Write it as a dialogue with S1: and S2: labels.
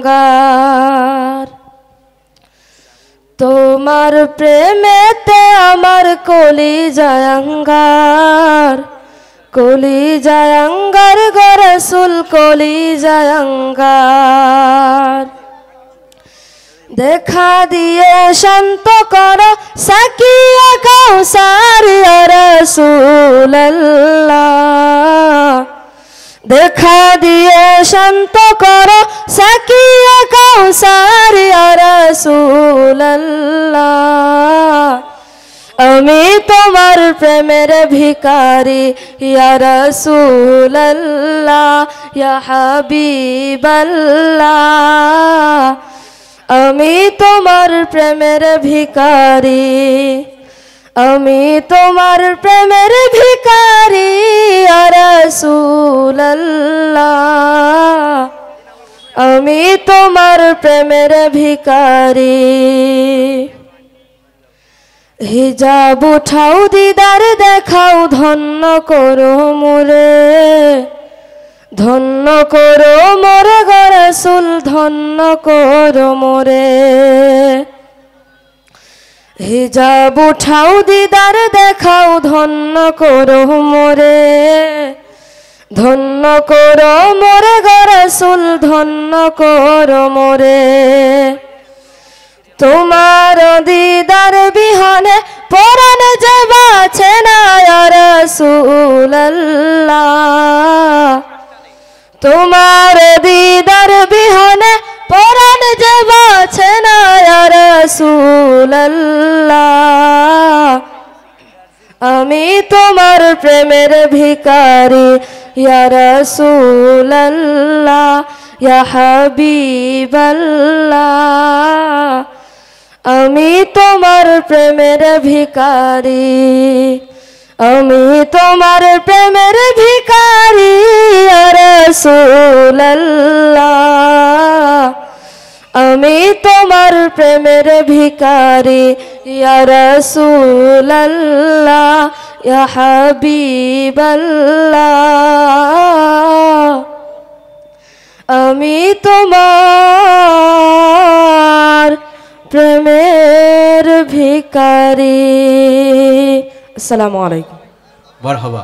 S1: জায়াঙ্গার। তোমার প্রেমেতে আমার কলি জায়াঙ্গার, কলি জায়াঙ্গার গো রাসূল কলি জায়াঙ্গার। দেখা দিয়ে শান্ত করো সাকিয়া কাউসার ইয়া রাসূলুল্লাহ। দেখা দিয়ে শান্ত করো সাকিয়া কাউসার ইয়া রাসূলুল্লাহ। আমি তোমার প্রেমের ভিখারি ইয়া রাসূলুল্লাহ ইয়া হাবিবাল্লাহ। আমি তোমার প্রেমের ভিখারি, আমি তোমার প্রেমের ভিখারি ইয়া রাসূলুল্লাহ। আমি তোমার প্রেমের ভিখারি। হিজাব উঠাও দিদার দেখাও ধন্য করো মোরে, ধন্য করো মোরে গো রাসূল ধন্য করো মোরে। হিজাব উঠাও দিদার দেখাও ধন্য করো মোরে, ধন্য করো মোরে গো রাসূল ধন্য করো মোরে। তোমার দিদার বিহনে পরাণ যে বাঁচে না ইয়া রাসূলুল্লাহ। তোমার দিদার বিহনে পরাণ যে বাঁচে না ইয়া রাসূলুল্লাহ। আমি তোমার প্রেমের ভিখারি ইয়া রাসূলুল্লাহ ইয়া হাবিবাল্লাহ। আমি তোমার প্রেমের ভিখারি, আমি তোমার প্রেমের ভিখারি ইয়া রাসূলুল্লাহ। আমি তোমার প্রেমের ভিখারি ইয়া রাসূলুল্লাহ ইয়া হাবিবাল্লাহ। আমি তোমার প্রেমের ভিখারি। আসসালামু আলাইকুম।
S2: মারহাবা।